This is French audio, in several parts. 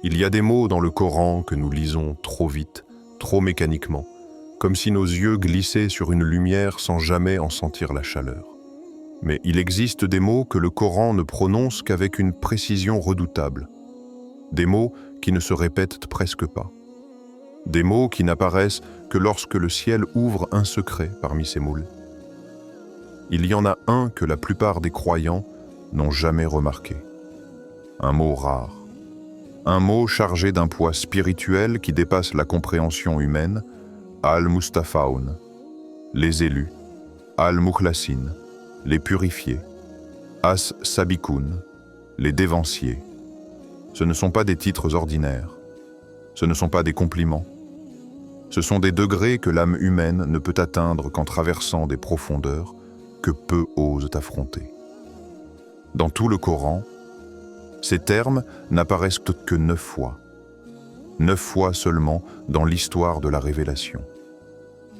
Il y a des mots dans le Coran que nous lisons trop vite, trop mécaniquement, comme si nos yeux glissaient sur une lumière sans jamais en sentir la chaleur. Mais il existe des mots que le Coran ne prononce qu'avec une précision redoutable. Des mots qui ne se répètent presque pas. Des mots qui n'apparaissent que lorsque le ciel ouvre un secret parmi ces moules. Il y en a un que la plupart des croyants n'ont jamais remarqué. Un mot rare. Un mot chargé d'un poids spirituel qui dépasse la compréhension humaine, Al-Mustafaoun, les élus, Al-Mukhlasin, les purifiés, As-Sabikoun, les dévanciers. Ce ne sont pas des titres ordinaires, ce ne sont pas des compliments. Ce sont des degrés que l'âme humaine ne peut atteindre qu'en traversant des profondeurs que peu osent affronter. Dans tout le Coran, ces termes n'apparaissent que 9 fois. 9 fois seulement dans l'histoire de la révélation.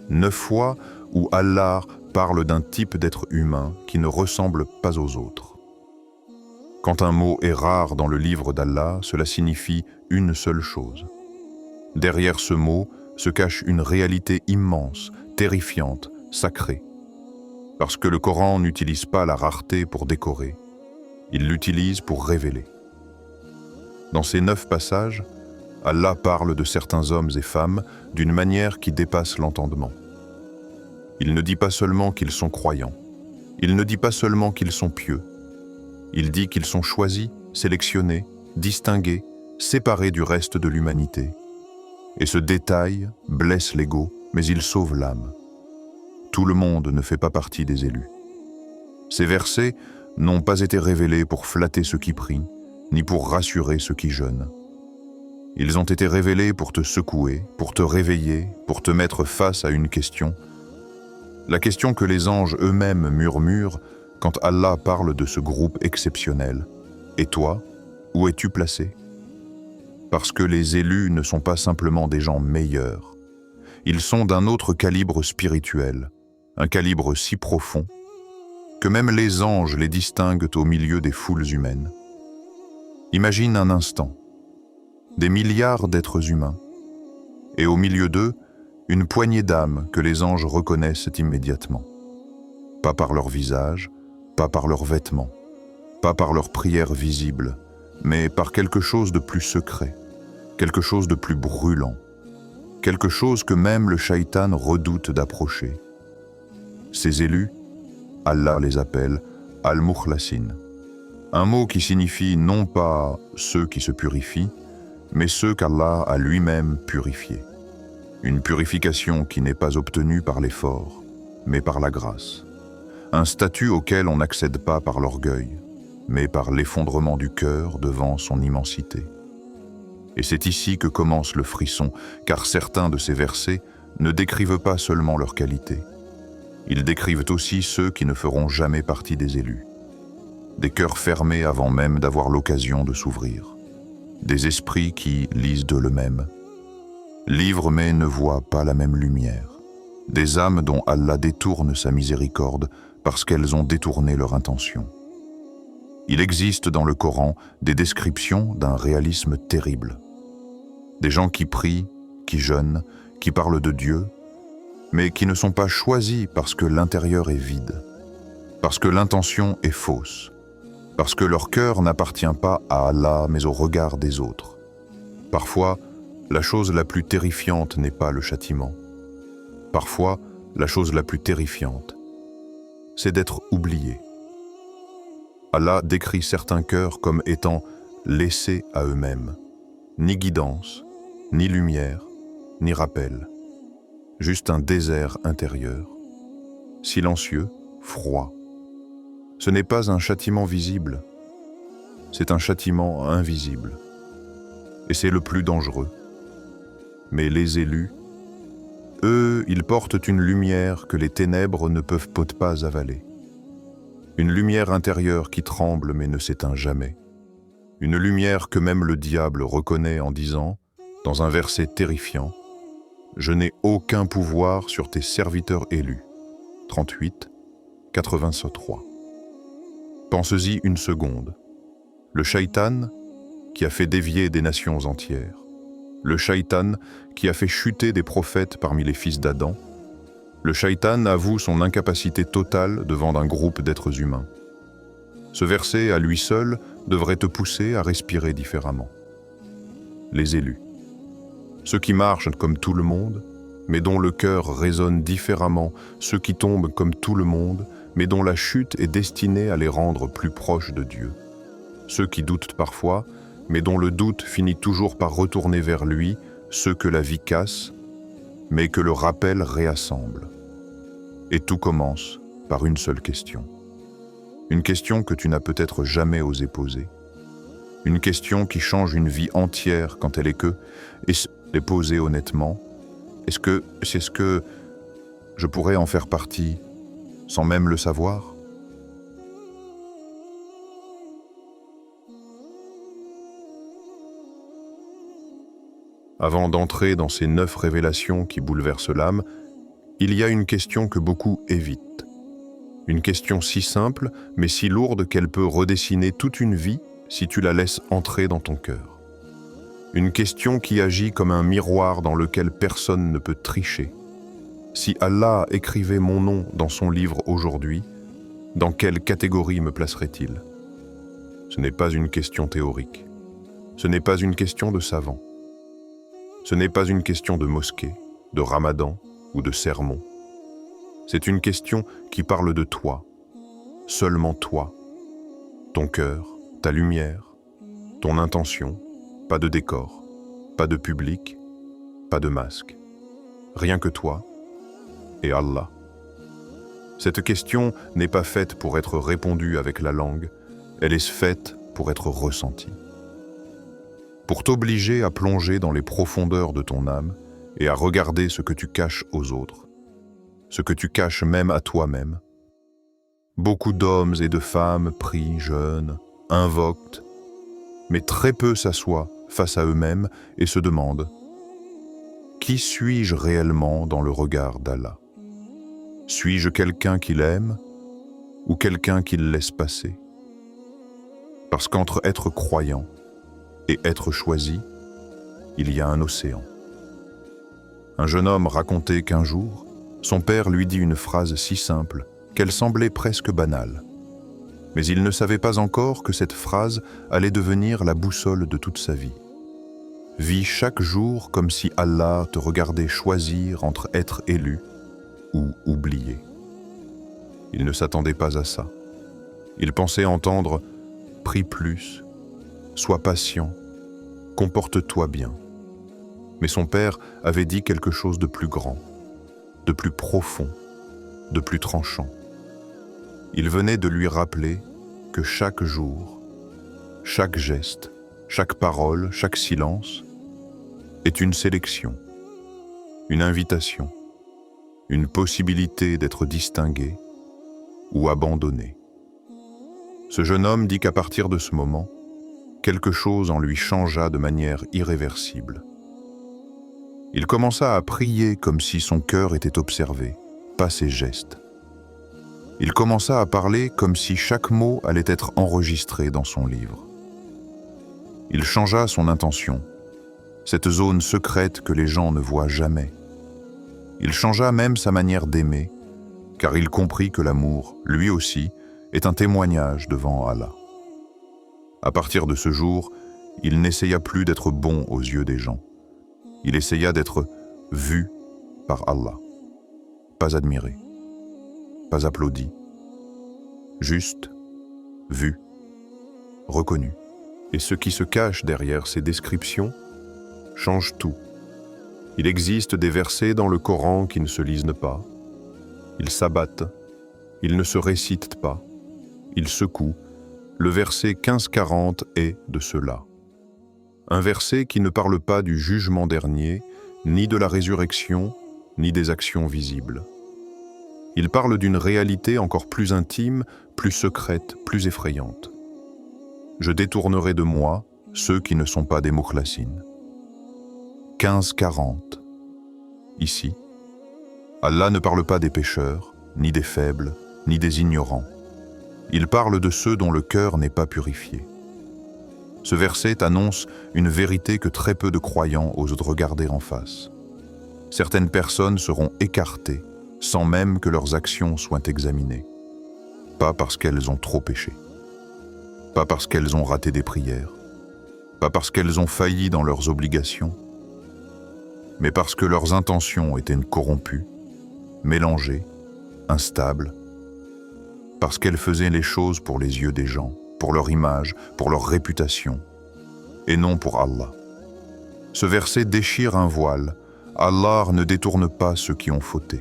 9 fois où Allah parle d'un type d'être humain qui ne ressemble pas aux autres. Quand un mot est rare dans le livre d'Allah, cela signifie une seule chose. Derrière ce mot se cache une réalité immense, terrifiante, sacrée. Parce que le Coran n'utilise pas la rareté pour décorer, il l'utilise pour révéler. Dans ces 9 passages, Allah parle de certains hommes et femmes d'une manière qui dépasse l'entendement. Il ne dit pas seulement qu'ils sont croyants, il ne dit pas seulement qu'ils sont pieux, il dit qu'ils sont choisis, sélectionnés, distingués, séparés du reste de l'humanité. Et ce détail blesse l'ego, mais il sauve l'âme. Tout le monde ne fait pas partie des élus. Ces versets n'ont pas été révélés pour flatter ceux qui prient, ni pour rassurer ceux qui jeûnent. Ils ont été révélés pour te secouer, pour te réveiller, pour te mettre face à une question. La question que les anges eux-mêmes murmurent quand Allah parle de ce groupe exceptionnel. Et toi, où es-tu placé ? Parce que les élus ne sont pas simplement des gens meilleurs. Ils sont d'un autre calibre spirituel, un calibre si profond, que même les anges les distinguent au milieu des foules humaines. Imagine un instant, des milliards d'êtres humains, et au milieu d'eux, une poignée d'âmes que les anges reconnaissent immédiatement. Pas par leur visage, pas par leurs vêtements, pas par leurs prières visibles, mais par quelque chose de plus secret, quelque chose de plus brûlant, quelque chose que même le shaitan redoute d'approcher. Ces élus, Allah les appelle Al-Mukhlasin, un mot qui signifie non pas ceux qui se purifient, mais ceux qu'Allah a lui-même purifiés. Une purification qui n'est pas obtenue par l'effort, mais par la grâce. Un statut auquel on n'accède pas par l'orgueil, mais par l'effondrement du cœur devant son immensité. Et c'est ici que commence le frisson, car certains de ces versets ne décrivent pas seulement leurs qualités. Ils décrivent aussi ceux qui ne feront jamais partie des élus. Des cœurs fermés avant même d'avoir l'occasion de s'ouvrir. Des esprits qui lisent de l'eux-mêmes, livrent mais ne voient pas la même lumière. Des âmes dont Allah détourne sa miséricorde parce qu'elles ont détourné leur intention. Il existe dans le Coran des descriptions d'un réalisme terrible. Des gens qui prient, qui jeûnent, qui parlent de Dieu, mais qui ne sont pas choisis parce que l'intérieur est vide, parce que l'intention est fausse, parce que leur cœur n'appartient pas à Allah mais au regard des autres. Parfois, la chose la plus terrifiante n'est pas le châtiment. Parfois, la chose la plus terrifiante, c'est d'être oublié. Allah décrit certains cœurs comme étant laissés à eux-mêmes, ni guidance, ni lumière, ni rappel, juste un désert intérieur, silencieux, froid. Ce n'est pas un châtiment visible, c'est un châtiment invisible. Et c'est le plus dangereux. Mais les élus, eux, ils portent une lumière que les ténèbres ne peuvent pas avaler. Une lumière intérieure qui tremble mais ne s'éteint jamais. Une lumière que même le diable reconnaît en disant, dans un verset terrifiant, « Je n'ai aucun pouvoir sur tes serviteurs élus. » 38, 83. Pense-y une seconde. Le shaitan, qui a fait dévier des nations entières, le Shaïtan qui a fait chuter des prophètes parmi les fils d'Adam. Le Shaïtan avoue son incapacité totale devant un groupe d'êtres humains. Ce verset, à lui seul, devrait te pousser à respirer différemment. Les élus. Ceux qui marchent comme tout le monde, mais dont le cœur résonne différemment, ceux qui tombent comme tout le monde, mais dont la chute est destinée à les rendre plus proches de Dieu. Ceux qui doutent parfois, mais dont le doute finit toujours par retourner vers lui, ceux que la vie casse, mais que le rappel réassemble. Et tout commence par une seule question. Une question que tu n'as peut-être jamais osé poser. Une question qui change une vie entière quand elle est que, et est posée honnêtement, est-ce que je pourrais en faire partie sans même le savoir ? Avant d'entrer dans ces 9 révélations qui bouleversent l'âme, il y a une question que beaucoup évitent. Une question si simple, mais si lourde qu'elle peut redessiner toute une vie si tu la laisses entrer dans ton cœur. Une question qui agit comme un miroir dans lequel personne ne peut tricher. Si Allah écrivait mon nom dans son livre aujourd'hui, dans quelle catégorie me placerait-il ? Ce n'est pas une question théorique. Ce n'est pas une question de savant. Ce n'est pas une question de mosquée, de ramadan ou de sermon. C'est une question qui parle de toi, seulement toi, ton cœur, ta lumière, ton intention, pas de décor, pas de public, pas de masque. Rien que toi et Allah. Cette question n'est pas faite pour être répondue avec la langue, elle est faite pour être ressentie. Pour t'obliger à plonger dans les profondeurs de ton âme et à regarder ce que tu caches aux autres, ce que tu caches même à toi-même. Beaucoup d'hommes et de femmes prient, jeûnent, invoquent, mais très peu s'assoient face à eux-mêmes et se demandent « Qui suis-je réellement dans le regard d'Allah ? Suis-je quelqu'un qu'il aime ou quelqu'un qu'il laisse passer ?» Parce qu'entre être croyant et être choisi, il y a un océan. Un jeune homme racontait qu'un jour, son père lui dit une phrase si simple qu'elle semblait presque banale. Mais il ne savait pas encore que cette phrase allait devenir la boussole de toute sa vie. Vis chaque jour comme si Allah te regardait choisir entre être élu ou oublié. Il ne s'attendait pas à ça. Il pensait entendre « prie plus », sois patient, comporte-toi bien. Mais son père avait dit quelque chose de plus grand, de plus profond, de plus tranchant. Il venait de lui rappeler que chaque jour, chaque geste, chaque parole, chaque silence est une sélection, une invitation, une possibilité d'être distingué ou abandonné. Ce jeune homme dit qu'à partir de ce moment, quelque chose en lui changea de manière irréversible. Il commença à prier comme si son cœur était observé, pas ses gestes. Il commença à parler comme si chaque mot allait être enregistré dans son livre. Il changea son intention, cette zone secrète que les gens ne voient jamais. Il changea même sa manière d'aimer, car il comprit que l'amour, lui aussi, est un témoignage devant Allah. À partir de ce jour, il n'essaya plus d'être bon aux yeux des gens. Il essaya d'être vu par Allah. Pas admiré, pas applaudi, juste vu, reconnu. Et ce qui se cache derrière ces descriptions change tout. Il existe des versets dans le Coran qui ne se lisent pas. Ils s'abattent, ils ne se récitent pas, ils secouent. Le verset 15-40 est de cela. Un verset qui ne parle pas du jugement dernier, ni de la résurrection, ni des actions visibles. Il parle d'une réalité encore plus intime, plus secrète, plus effrayante. Je détournerai de moi ceux qui ne sont pas des mukhlasin. 15-40. Ici, Allah ne parle pas des pécheurs, ni des faibles, ni des ignorants. Il parle de ceux dont le cœur n'est pas purifié. Ce verset annonce une vérité que très peu de croyants osent regarder en face. Certaines personnes seront écartées sans même que leurs actions soient examinées. Pas parce qu'elles ont trop péché, pas parce qu'elles ont raté des prières, pas parce qu'elles ont failli dans leurs obligations, mais parce que leurs intentions étaient corrompues, mélangées, instables, parce qu'elles faisaient les choses pour les yeux des gens, pour leur image, pour leur réputation, et non pour Allah. Ce verset déchire un voile. Allah ne détourne pas ceux qui ont fauté.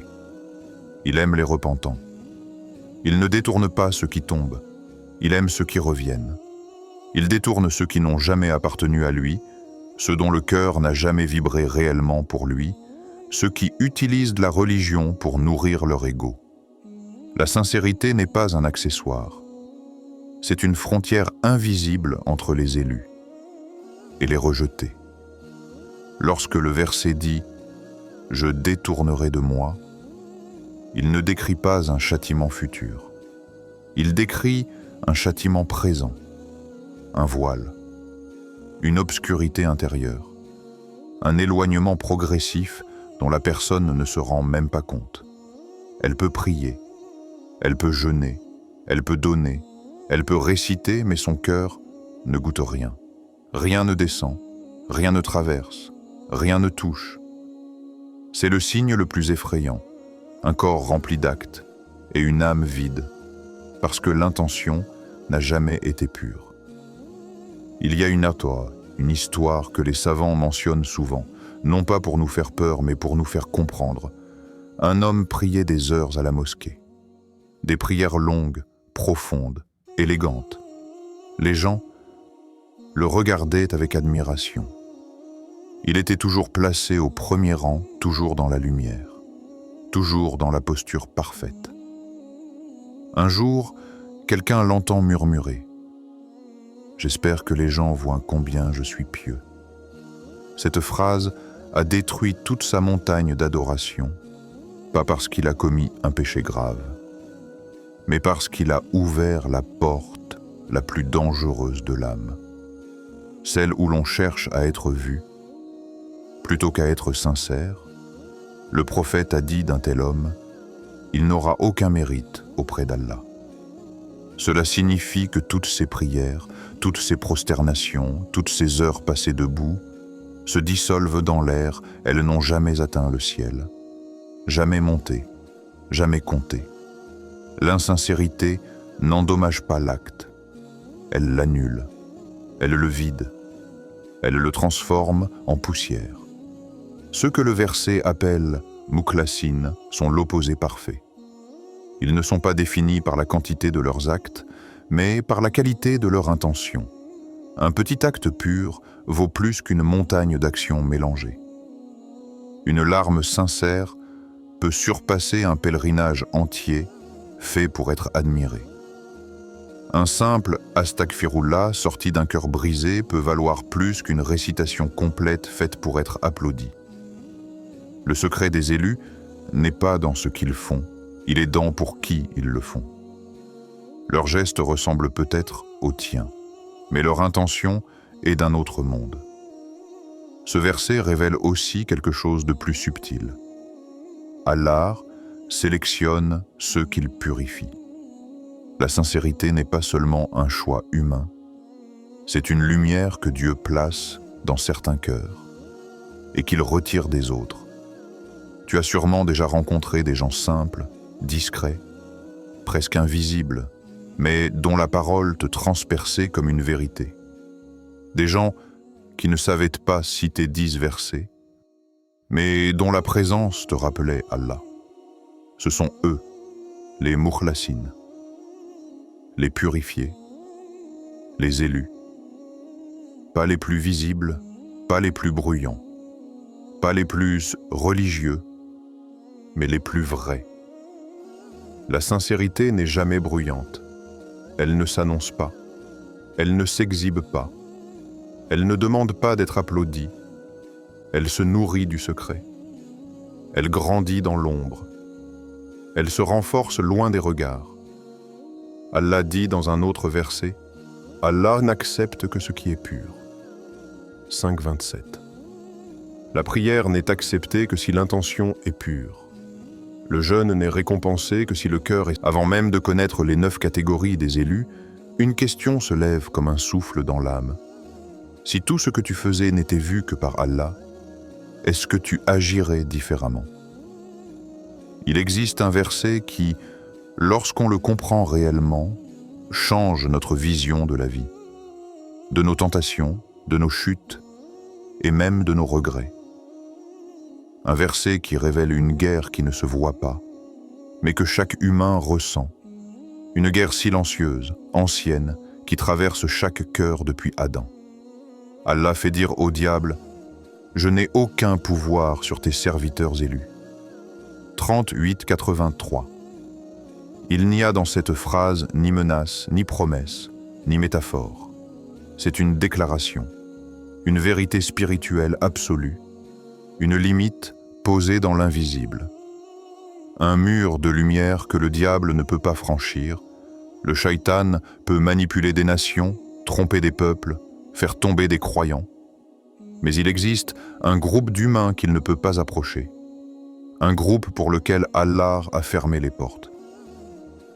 Il aime les repentants. Il ne détourne pas ceux qui tombent. Il aime ceux qui reviennent. Il détourne ceux qui n'ont jamais appartenu à lui, ceux dont le cœur n'a jamais vibré réellement pour lui, ceux qui utilisent la religion pour nourrir leur ego. La sincérité n'est pas un accessoire. C'est une frontière invisible entre les élus et les rejetés. Lorsque le verset dit « Je détournerai de moi », il ne décrit pas un châtiment futur. Il décrit un châtiment présent, un voile, une obscurité intérieure, un éloignement progressif dont la personne ne se rend même pas compte. Elle peut prier, elle peut jeûner, elle peut donner, elle peut réciter, mais son cœur ne goûte rien. Rien ne descend, rien ne traverse, rien ne touche. C'est le signe le plus effrayant, un corps rempli d'actes et une âme vide, parce que l'intention n'a jamais été pure. Il y a une histoire que les savants mentionnent souvent, non pas pour nous faire peur, mais pour nous faire comprendre. Un homme priait des heures à la mosquée. Des prières longues, profondes, élégantes. Les gens le regardaient avec admiration. Il était toujours placé au premier rang, toujours dans la lumière, toujours dans la posture parfaite. Un jour, quelqu'un l'entend murmurer « J'espère que les gens voient combien je suis pieux ». Cette phrase a détruit toute sa montagne d'adoration, pas parce qu'il a commis un péché grave, mais parce qu'il a ouvert la porte la plus dangereuse de l'âme, celle où l'on cherche à être vu, plutôt qu'à être sincère. Le prophète a dit d'un tel homme « Il n'aura aucun mérite auprès d'Allah ». Cela signifie que toutes ses prières, toutes ses prosternations, toutes ses heures passées debout, se dissolvent dans l'air, elles n'ont jamais atteint le ciel, jamais monté, jamais compté. L'insincérité n'endommage pas l'acte, elle l'annule, elle le vide, elle le transforme en poussière. Ceux que le verset appelle mukhlasin sont l'opposé parfait. Ils ne sont pas définis par la quantité de leurs actes, mais par la qualité de leur intention. Un petit acte pur vaut plus qu'une montagne d'actions mélangées. Une larme sincère peut surpasser un pèlerinage entier fait pour être admiré. Un simple astaghfirullah sorti d'un cœur brisé peut valoir plus qu'une récitation complète faite pour être applaudie. Le secret des élus n'est pas dans ce qu'ils font, il est dans pour qui ils le font. Leurs gestes ressemblent peut-être aux tiens, mais leur intention est d'un autre monde. Ce verset révèle aussi quelque chose de plus subtil. Allah sélectionne ceux qu'il purifie. La sincérité n'est pas seulement un choix humain, c'est une lumière que Dieu place dans certains cœurs et qu'il retire des autres. Tu as sûrement déjà rencontré des gens simples, discrets, presque invisibles, mais dont la parole te transperçait comme une vérité. Des gens qui ne savaient pas citer 10 versets, mais dont la présence te rappelait Allah. Ce sont eux, les mukhlasin, les purifiés, les élus. Pas les plus visibles, pas les plus bruyants, pas les plus religieux, mais les plus vrais. La sincérité n'est jamais bruyante. Elle ne s'annonce pas. Elle ne s'exhibe pas. Elle ne demande pas d'être applaudie. Elle se nourrit du secret. Elle grandit dans l'ombre. Elle se renforce loin des regards. Allah dit dans un autre verset, « Allah n'accepte que ce qui est pur. 5.27. La prière n'est acceptée que si l'intention est pure. Le jeûne n'est récompensé que si le cœur est... Avant même de connaître les 9 catégories des élus, une question se lève comme un souffle dans l'âme. Si tout ce que tu faisais n'était vu que par Allah, est-ce que tu agirais différemment? Il existe un verset qui, lorsqu'on le comprend réellement, change notre vision de la vie, de nos tentations, de nos chutes et même de nos regrets. Un verset qui révèle une guerre qui ne se voit pas, mais que chaque humain ressent. Une guerre silencieuse, ancienne, qui traverse chaque cœur depuis Adam. Allah fait dire au diable « Je n'ai aucun pouvoir sur tes serviteurs élus ». 38.83. Il n'y a dans cette phrase ni menace, ni promesse, ni métaphore. C'est une déclaration, une vérité spirituelle absolue, une limite posée dans l'invisible. Un mur de lumière que le diable ne peut pas franchir. Le shaitan peut manipuler des nations, tromper des peuples, faire tomber des croyants. Mais il existe un groupe d'humains qu'il ne peut pas approcher. Un groupe pour lequel Allah a fermé les portes.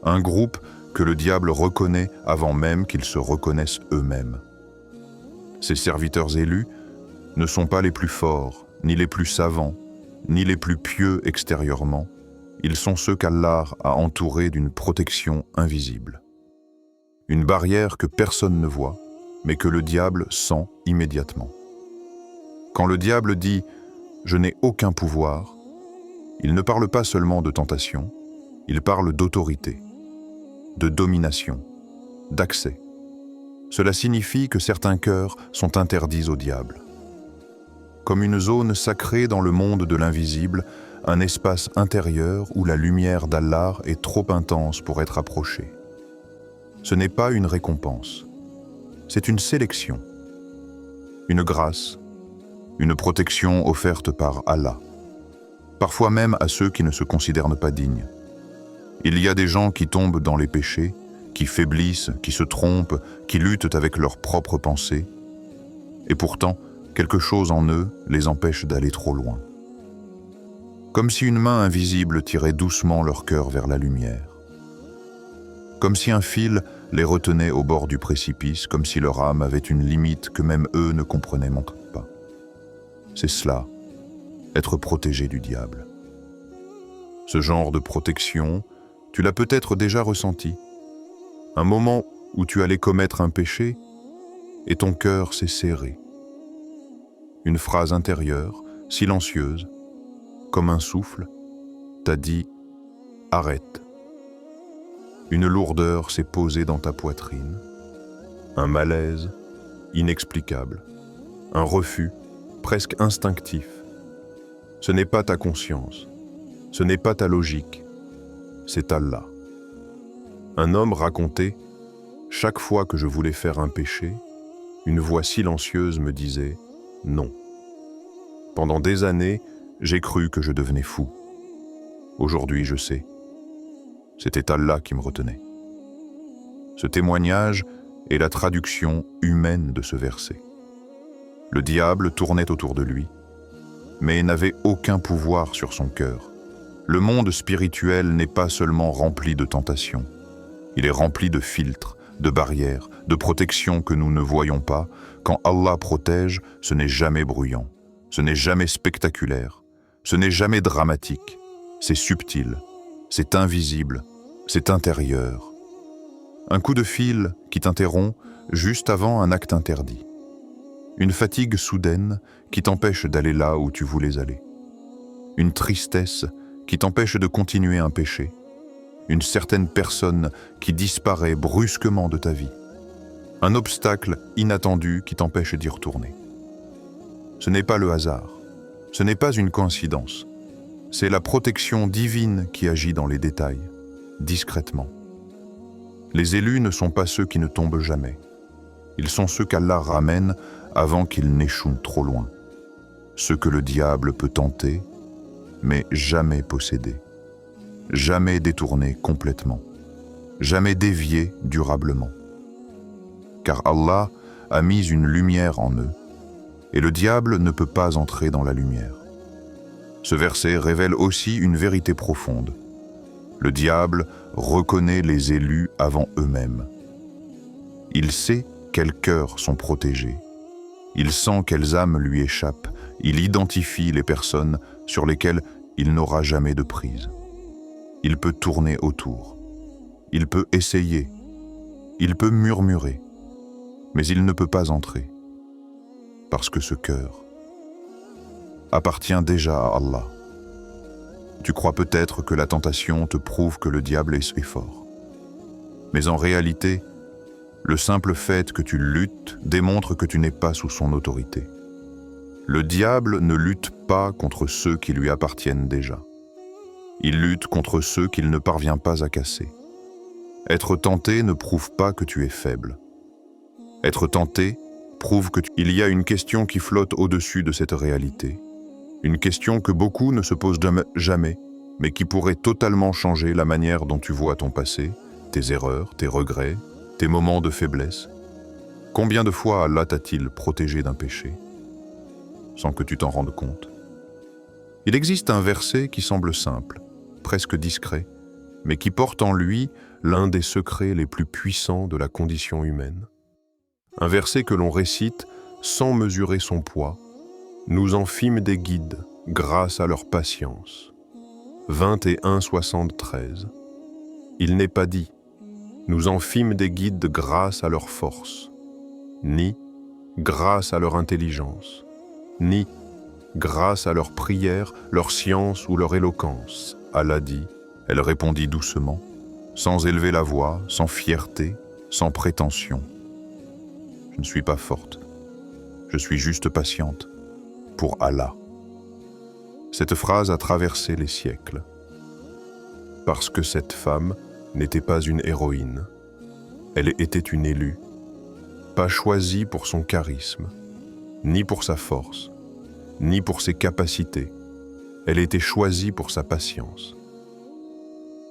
Un groupe que le diable reconnaît avant même qu'ils se reconnaissent eux-mêmes. Ses serviteurs élus ne sont pas les plus forts, ni les plus savants, ni les plus pieux extérieurement. Ils sont ceux qu'Allah a entourés d'une protection invisible. Une barrière que personne ne voit, mais que le diable sent immédiatement. Quand le diable dit « Je n'ai aucun pouvoir », il ne parle pas seulement de tentation, il parle d'autorité, de domination, d'accès. Cela signifie que certains cœurs sont interdits au diable. Comme une zone sacrée dans le monde de l'invisible, un espace intérieur où la lumière d'Allah est trop intense pour être approchée. Ce n'est pas une récompense, c'est une sélection, une grâce, une protection offerte par Allah, parfois même à ceux qui ne se considèrent pas dignes. Il y a des gens qui tombent dans les péchés, qui faiblissent, qui se trompent, qui luttent avec leurs propres pensées, et pourtant, quelque chose en eux les empêche d'aller trop loin. Comme si une main invisible tirait doucement leur cœur vers la lumière. Comme si un fil les retenait au bord du précipice, comme si leur âme avait une limite que même eux ne comprenaient pas. C'est cela, être protégé du diable. Ce genre de protection, tu l'as peut-être déjà ressenti. Un moment où tu allais commettre un péché et ton cœur s'est serré. Une phrase intérieure, silencieuse, comme un souffle, t'a dit « Arrête ». Une lourdeur s'est posée dans ta poitrine, un malaise inexplicable, un refus presque instinctif. Ce n'est pas ta conscience, ce n'est pas ta logique, c'est Allah. Un homme racontait « Chaque fois que je voulais faire un péché, une voix silencieuse me disait « Non ». Pendant des années, j'ai cru que je devenais fou. Aujourd'hui, je sais. C'était Allah qui me retenait. Ce témoignage est la traduction humaine de ce verset. Le diable tournait autour de lui, mais n'avait aucun pouvoir sur son cœur. Le monde spirituel n'est pas seulement rempli de tentations. Il est rempli de filtres, de barrières, de protections que nous ne voyons pas. Quand Allah protège, ce n'est jamais bruyant, ce n'est jamais spectaculaire, ce n'est jamais dramatique. C'est subtil, c'est invisible, c'est intérieur. Un coup de fil qui t'interrompt juste avant un acte interdit. Une fatigue soudaine qui t'empêche d'aller là où tu voulais aller. Une tristesse qui t'empêche de continuer un péché. Une certaine personne qui disparaît brusquement de ta vie. Un obstacle inattendu qui t'empêche d'y retourner. Ce n'est pas le hasard, ce n'est pas une coïncidence. C'est la protection divine qui agit dans les détails, discrètement. Les élus ne sont pas ceux qui ne tombent jamais. Ils sont ceux qu'Allah ramène avant qu'ils n'échouent trop loin. Ceux que le diable peut tenter, mais jamais posséder. Jamais détourner complètement. Jamais dévier durablement. car Allah a mis une lumière en eux, et le diable ne peut pas entrer dans la lumière. Ce verset révèle aussi une vérité profonde. Le diable reconnaît les élus avant eux-mêmes. Il sait quels cœurs sont protégés. Il sent quelles âmes lui échappent. Il identifie les personnes sur lesquelles il n'aura jamais de prise. Il peut tourner autour. Il peut essayer. Il peut murmurer. Mais il ne peut pas entrer. Parce que ce cœur appartient déjà à Allah. Tu crois peut-être que la tentation te prouve que le diable est fort. Mais en réalité, le simple fait que tu luttes démontre que tu n'es pas sous son autorité. Le diable ne lutte pas contre ceux qui lui appartiennent déjà. Il lutte contre ceux qu'il ne parvient pas à casser. Être tenté ne prouve pas que tu es faible. Être tenté prouve qu'il y a une question qui flotte au-dessus de cette réalité. Une question que beaucoup ne se posent jamais, mais qui pourrait totalement changer la manière dont tu vois ton passé, tes erreurs, tes regrets, tes moments de faiblesse. Combien de fois Allah t'a-t-il protégé d'un péché, sans que tu t'en rendes compte? Il existe un verset qui semble simple, presque discret, mais qui porte en lui l'un des secrets les plus puissants de la condition humaine. Un verset que l'on récite sans mesurer son poids. Nous en fîmes des guides grâce à leur patience. 21:73. Il n'est pas dit « Nous en fîmes des guides grâce à leur force », ni « grâce à leur intelligence », ni « grâce à leur prière, leur science ou leur éloquence ». Allah dit, elle répondit doucement, sans élever la voix, sans fierté, sans prétention. « Je ne suis pas forte, je suis juste patiente. Pour Allah. » Cette phrase a traversé les siècles. Parce que cette femme n'était pas une héroïne. Elle était une élue, pas choisie pour son charisme, ni pour sa force, ni pour ses capacités. Elle était choisie pour sa patience.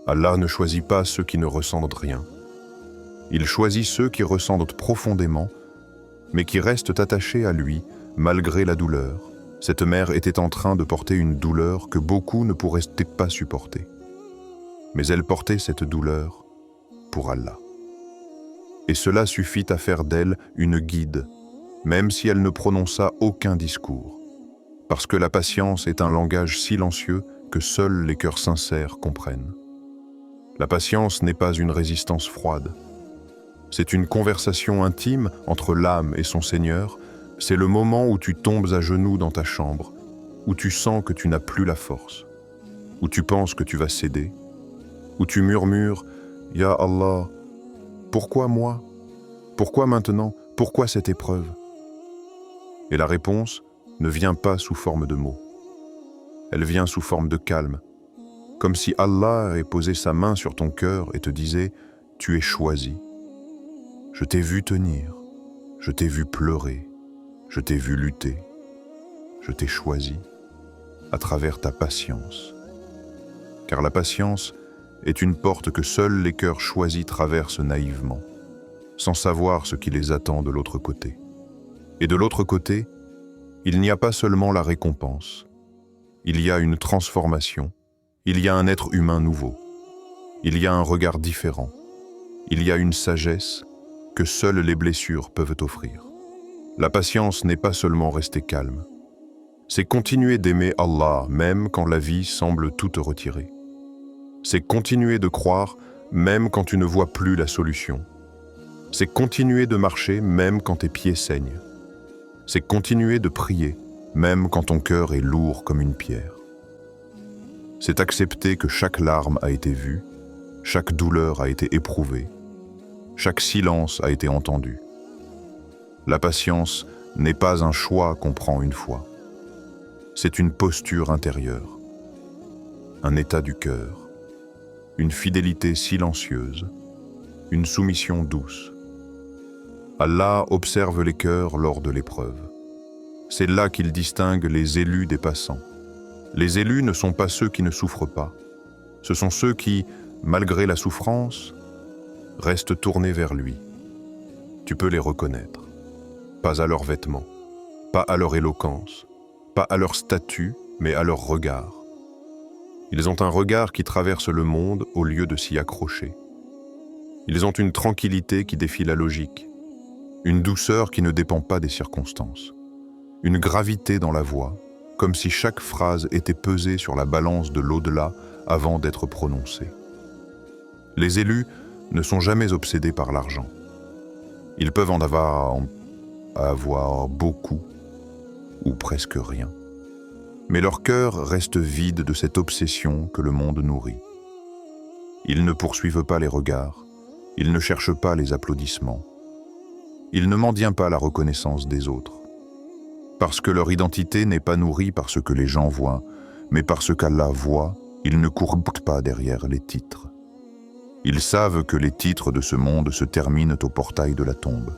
Allah ne choisit pas ceux qui ne ressentent rien. Il choisit ceux qui ressentent profondément, mais qui restent attachés à lui malgré la douleur. Cette mère était en train de porter une douleur que beaucoup ne pourraient pas supporter. Mais elle portait cette douleur pour Allah. Et cela suffit à faire d'elle une guide, même si elle ne prononça aucun discours. Parce que la patience est un langage silencieux que seuls les cœurs sincères comprennent. La patience n'est pas une résistance froide. C'est une conversation intime entre l'âme et son Seigneur. C'est le moment où tu tombes à genoux dans ta chambre, où tu sens que tu n'as plus la force, où tu penses que tu vas céder, où tu murmures « Ya Allah, pourquoi moi? Pourquoi maintenant? Pourquoi cette épreuve ?» Et la réponse ne vient pas sous forme de mots. Elle vient sous forme de calme, comme si Allah avait posé sa main sur ton cœur et te disait « Tu es choisi. Je t'ai vu tenir, je t'ai vu pleurer. Je t'ai vu lutter, je t'ai choisi à travers ta patience. Car la patience est une porte que seuls les cœurs choisis traversent naïvement, sans savoir ce qui les attend de l'autre côté. Et de l'autre côté, il n'y a pas seulement la récompense, il y a une transformation, il y a un être humain nouveau, il y a un regard différent, il y a une sagesse que seules les blessures peuvent offrir. La patience n'est pas seulement rester calme, c'est continuer d'aimer Allah même quand la vie semble tout te retirer. C'est continuer de croire même quand tu ne vois plus la solution. C'est continuer de marcher même quand tes pieds saignent. C'est continuer de prier même quand ton cœur est lourd comme une pierre. C'est accepter que chaque larme a été vue, chaque douleur a été éprouvée, chaque silence a été entendu. La patience n'est pas un choix qu'on prend une fois. C'est une posture intérieure, un état du cœur, une fidélité silencieuse, une soumission douce. Allah observe les cœurs lors de l'épreuve. C'est là qu'il distingue les élus des passants. Les élus ne sont pas ceux qui ne souffrent pas. Ce sont ceux qui, malgré la souffrance, restent tournés vers lui. Tu peux les reconnaître. Pas à leurs vêtements, pas à leur éloquence, pas à leur statut, mais à leur regard. Ils ont un regard qui traverse le monde au lieu de s'y accrocher. Ils ont une tranquillité qui défie la logique, une douceur qui ne dépend pas des circonstances, une gravité dans la voix, comme si chaque phrase était pesée sur la balance de l'au-delà avant d'être prononcée. Les élus ne sont jamais obsédés par l'argent. Ils peuvent en avoir beaucoup ou presque rien. Mais leur cœur reste vide de cette obsession que le monde nourrit. Ils ne poursuivent pas les regards, ils ne cherchent pas les applaudissements. Ils ne mendient pas la reconnaissance des autres. Parce que leur identité n'est pas nourrie par ce que les gens voient, mais par ce qu'Allah voit, ils ne courent pas derrière les titres. Ils savent que les titres de ce monde se terminent au portail de la tombe.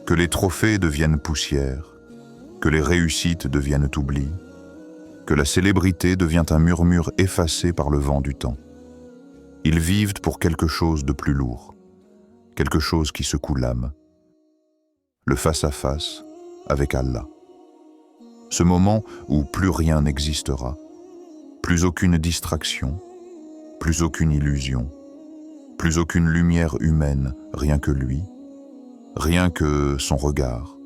Que les trophées deviennent poussière, que les réussites deviennent oubli, que la célébrité devient un murmure effacé par le vent du temps. Ils vivent pour quelque chose de plus lourd, quelque chose qui secoue l'âme. Le face-à-face avec Allah. Ce moment où plus rien n'existera, plus aucune distraction, plus aucune illusion, plus aucune lumière humaine, rien que lui, rien que son regard,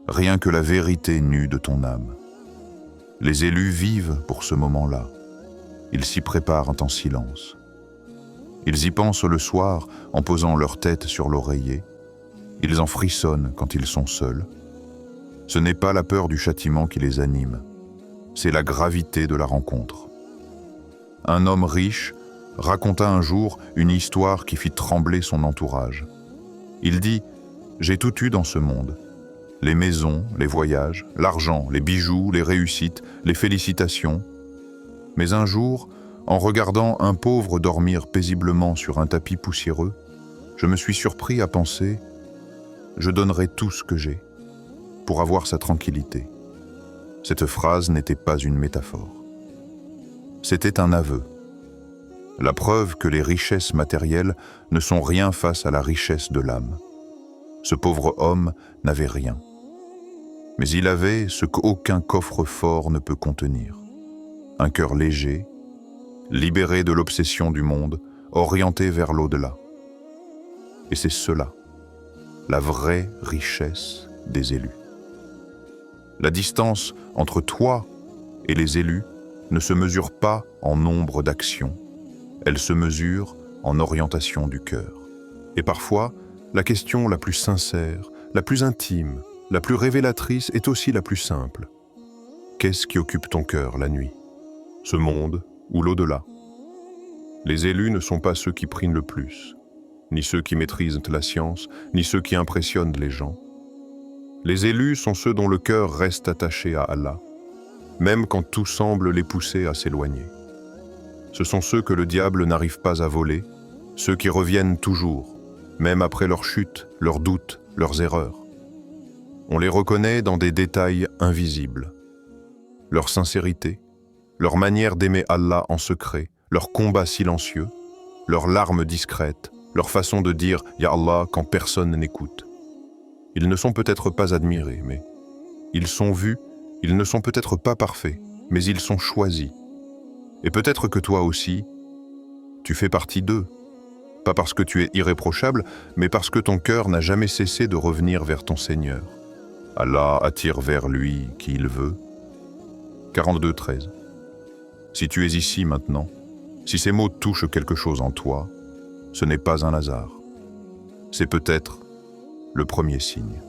rien que la vérité nue de ton âme. Les élus vivent pour ce moment-là. Ils s'y préparent en silence. Ils y pensent le soir en posant leur tête sur l'oreiller. Ils en frissonnent quand ils sont seuls. Ce n'est pas la peur du châtiment qui les anime, c'est la gravité de la rencontre. Un homme riche raconta un jour une histoire qui fit trembler son entourage. Il dit « J'ai tout eu dans ce monde. Les maisons, les voyages, l'argent, les bijoux, les réussites, les félicitations. Mais un jour, en regardant un pauvre dormir paisiblement sur un tapis poussiéreux, je me suis surpris à penser « Je donnerai tout ce que j'ai pour avoir sa tranquillité. » Cette phrase n'était pas une métaphore. C'était un aveu. La preuve que les richesses matérielles ne sont rien face à la richesse de l'âme. Ce pauvre homme n'avait rien. Mais il avait ce qu'aucun coffre-fort ne peut contenir. Un cœur léger, libéré de l'obsession du monde, orienté vers l'au-delà. Et c'est cela, la vraie richesse des élus. La distance entre toi et les élus ne se mesure pas en nombre d'actions, elle se mesure en orientation du cœur. Et parfois, la question la plus sincère, la plus intime, la plus révélatrice est aussi la plus simple. Qu'est-ce qui occupe ton cœur la nuit? Ce monde ou l'au-delà? Les élus ne sont pas ceux qui prient le plus, ni ceux qui maîtrisent la science, ni ceux qui impressionnent les gens. Les élus sont ceux dont le cœur reste attaché à Allah, même quand tout semble les pousser à s'éloigner. Ce sont ceux que le diable n'arrive pas à voler, ceux qui reviennent toujours, même après leur chute, leurs doutes, leurs erreurs. On les reconnaît dans des détails invisibles. Leur sincérité, leur manière d'aimer Allah en secret, leur combat silencieux, leurs larmes discrètes, leur façon de dire « Ya Allah » quand personne n'écoute. Ils ne sont peut-être pas admirés, mais ils sont vus, ils ne sont peut-être pas parfaits, mais ils sont choisis. Et peut-être que toi aussi, tu fais partie d'eux. Pas parce que tu es irréprochable, mais parce que ton cœur n'a jamais cessé de revenir vers ton Seigneur. Allah attire vers lui qui il veut. 42-13. Si tu es ici maintenant, si ces mots touchent quelque chose en toi, ce n'est pas un hasard. C'est peut-être le premier signe.